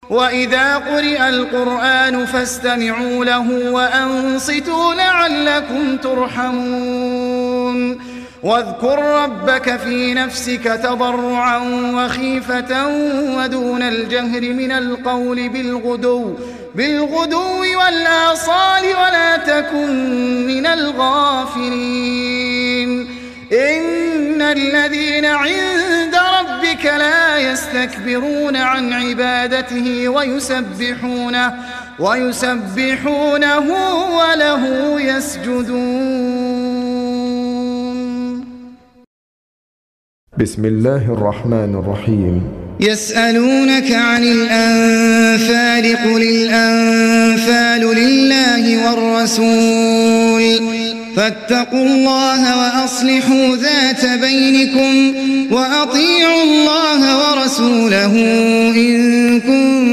وإذا قرئ القرآن فاستمعوا له وأنصتوا لعلكم ترحمون واذكر ربك في نفسك تضرعا وخيفة ودون الجهر من القول بالغدو والآصال ولا تكن من الغافلين إن الذين عند ربك لا يستكبرون عن عبادته ويسبحونه وله يسجدون. بسم الله الرحمن الرحيم. يسألونك عن الأنفال قل الأنفال لله والرسول فاتقوا الله وأصلحوا ذات بينكم وأطيعوا الله ورسوله إن كنتم